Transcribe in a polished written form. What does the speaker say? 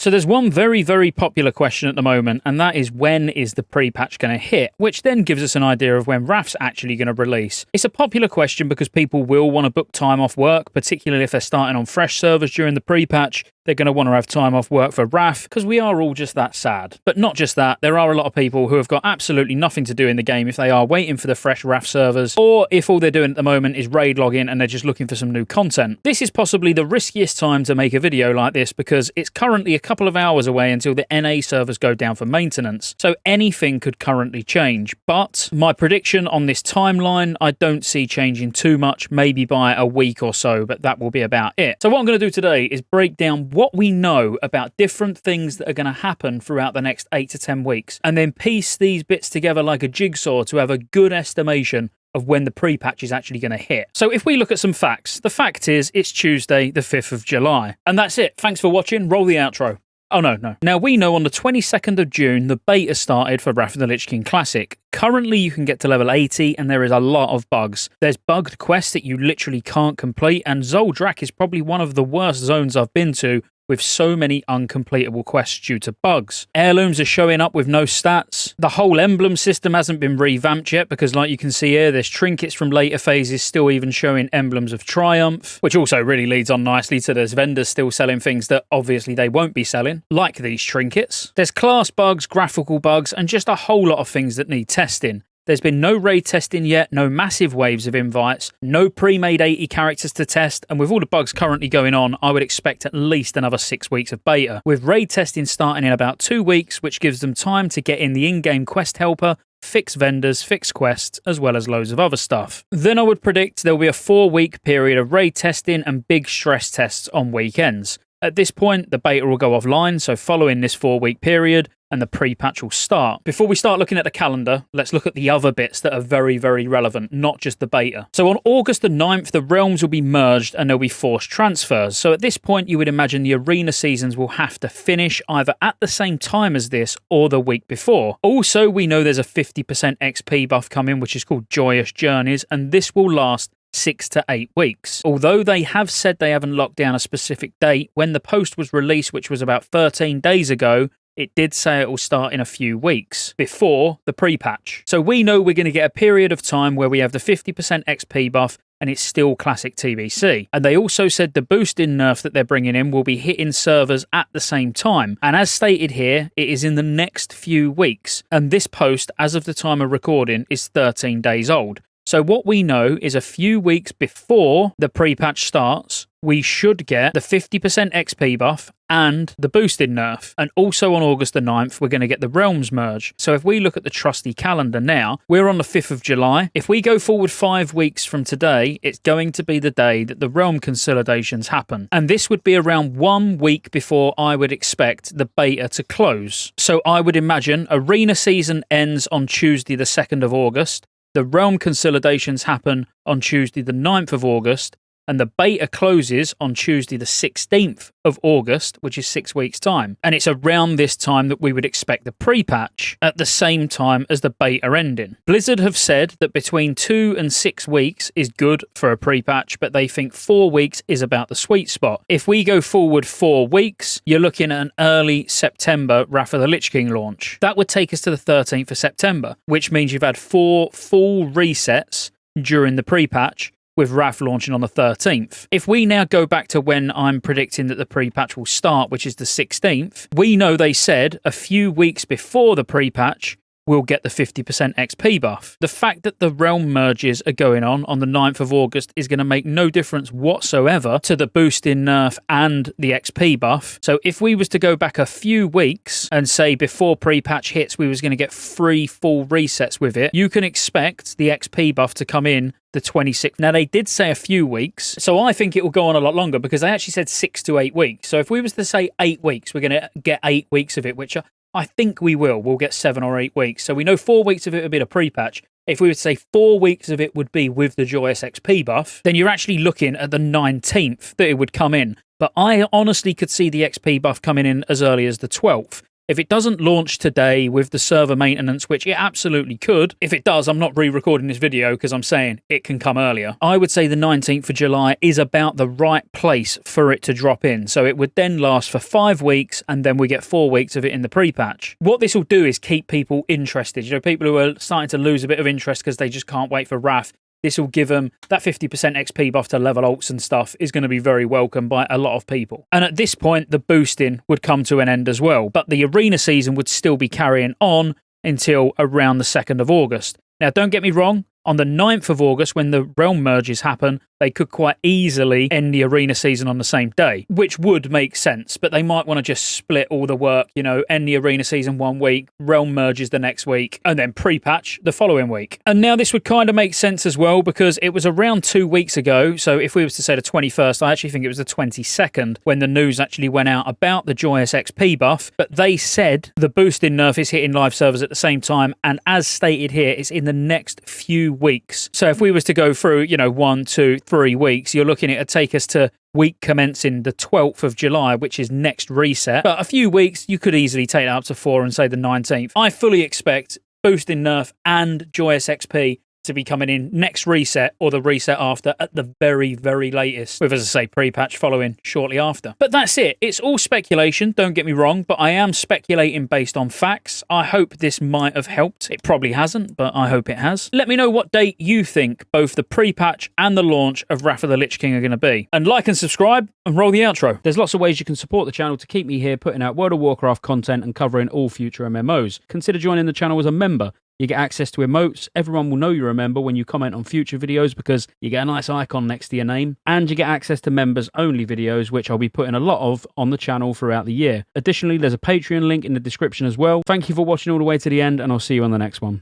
So there's one very, very popular question at the moment, and that is when is the pre-patch going to hit, which then gives us an idea of when Wrath's actually going to release. It's a popular question because people will want to book time off work, particularly if they're starting on fresh servers during the pre-patch. They're going to want to have time off work for Wrath, because we are all just that sad. But not just that, there are a lot of people who have got absolutely nothing to do in the game if they are waiting for the fresh Wrath servers, or if all they're doing at the moment is raid login and they're just looking for some new content. This is possibly the riskiest time to make a video like this because it's currently a couple of hours away until the NA servers go down for maintenance, so anything could currently change. But my prediction on this timeline, I don't see changing too much, maybe by a week or so, but that will be about it. So what I'm going to do today is break down what we know about different things that are going to happen throughout the next 8 to 10 weeks, and then piece these bits together like a jigsaw to have a good estimation of when the pre-patch is actually going to hit. So if we look at some facts, the fact is it's Tuesday the 5th of July. And that's it. Thanks for watching. Roll the outro. Oh, no. Now, we know on the 22nd of June, the beta started for Wrath of the Lich King Classic. Currently, you can get to level 80, and there is a lot of bugs. There's bugged quests that you literally can't complete, and Zoldrak is probably one of the worst zones I've been to, with so many uncompletable quests due to bugs. Heirlooms are showing up with no stats. The whole emblem system hasn't been revamped yet because, like you can see here, there's trinkets from later phases still even showing emblems of triumph, which also really leads on nicely to there's vendors still selling things that obviously they won't be selling, like these trinkets. There's class bugs, graphical bugs, and just a whole lot of things that need testing. There's been no raid testing yet, no massive waves of invites, no pre-made 80 characters to test, and with all the bugs currently going on, I would expect at least another 6 weeks of beta, with raid testing starting in about 2 weeks, which gives them time to get in the in-game quest helper, fix vendors, fix quests, as well as loads of other stuff. Then I would predict there will be a 4-week period of raid testing and big stress tests on weekends. At this point, the beta will go offline, so following this 4-week period, and the pre-patch will start. Before we start looking at the calendar, let's look at the other bits that are very, very relevant, not just the beta. So on August the 9th, the realms will be merged and there'll be forced transfers. So at this point, you would imagine the arena seasons will have to finish either at the same time as this or the week before. Also, we know there's a 50% XP buff coming, which is called Joyous Journeys, and this will last 6 to 8 weeks. Although they have said they haven't locked down a specific date, when the post was released, which was about 13 days ago, it did say it will start in a few weeks before the pre-patch. So we know we're going to get a period of time where we have the 50% XP buff and it's still classic TBC. And they also said the boosting nerf that they're bringing in will be hitting servers at the same time. And as stated here, it is in the next few weeks. And this post, as of the time of recording, is 13 days old. So what we know is a few weeks before the pre-patch starts, we should get the 50% XP buff and the boosted nerf. And also on August the 9th, we're going to get the Realms merge. So if we look at the trusty calendar now, we're on the 5th of July. If we go forward 5 weeks from today, it's going to be the day that the Realm consolidations happen. And this would be around 1 week before I would expect the beta to close. So I would imagine arena season ends on Tuesday the 2nd of August. The Realm consolidations happen on Tuesday the 9th of August, and the beta closes on Tuesday the 16th of August, which is 6 weeks' time. And it's around this time that we would expect the pre-patch, at the same time as the beta ending. Blizzard have said that between 2 and 6 weeks is good for a pre-patch, but they think 4 weeks is about the sweet spot. If we go forward 4 weeks, you're looking at an early September Wrath of the Lich King launch. That would take us to the 13th of September, which means you've had 4 full resets during the pre-patch, with Wrath launching on the 13th. If we now go back to when I'm predicting that the pre-patch will start, which is the 16th, we know they said a few weeks before the pre-patch, we'll get the 50% XP buff. The fact that the realm merges are going on the 9th of August is going to make no difference whatsoever to the boost in nerf and the XP buff. So if we was to go back a few weeks and say before pre-patch hits we was going to get 3 full resets with it, you can expect the XP buff to come in the 26th. Now, they did say a few weeks, so I think it will go on a lot longer because they actually said 6 to 8 weeks. So if we was to say 8 weeks, we're going to get 8 weeks of it, which I think we will. We'll get 7 or 8 weeks. So we know 4 weeks of it would be a pre-patch. If we would say 4 weeks of it would be with the Joyous XP buff, then you're actually looking at the 19th that it would come in. But I honestly could see the XP buff coming in as early as the 12th. If it doesn't launch today with the server maintenance, which it absolutely could, if it does, I'm not re-recording this video because I'm saying it can come earlier. I would say the 19th of July is about the right place for it to drop in. So it would then last for 5 weeks, and then we get 4 weeks of it in the pre-patch. What this will do is keep people interested. You know, people who are starting to lose a bit of interest because they just can't wait for Wrath. This will give them that 50% XP buff to level alts and stuff is going to be very welcome by a lot of people. And at this point, the boosting would come to an end as well. But the arena season would still be carrying on until around the 2nd of August. Now, don't get me wrong. On the 9th of August, when the realm merges happen, they could quite easily end the arena season on the same day, which would make sense, but they might want to just split all the work, you know, end the arena season 1 week, realm merges the next week, and then pre-patch the following week. And now this would kind of make sense as well, because it was around 2 weeks ago, so if we was to say the 21st, I actually think it was the 22nd, when the news actually went out about the Joyous XP buff, but they said the boosting nerf is hitting live servers at the same time, and as stated here, it's in the next few weeks. So if we was to go through, you know, 1, 2, 3 weeks, you're looking at it take us to week commencing the 12th of July, which is next reset. But a few weeks, you could easily take that up to 4 and say the 19th. I fully expect boosting nerf and Joyous XP to be coming in next reset or the reset after at the very, very latest, with, as I say, pre-patch following shortly after. But that's it. It's all speculation, don't get me wrong, but I am speculating based on facts. I hope this might have helped. It probably hasn't, but I hope it has. Let me know what date you think both the pre-patch and the launch of Wrath of the Lich King are going to be. And like and subscribe and roll the outro. There's lots of ways you can support the channel to keep me here putting out World of Warcraft content and covering all future MMOs. Consider joining the channel as a member. You get access to emotes, everyone will know you're a member when you comment on future videos because you get a nice icon next to your name, and you get access to members-only videos, which I'll be putting a lot of on the channel throughout the year. Additionally, there's a Patreon link in the description as well. Thank you for watching all the way to the end, and I'll see you on the next one.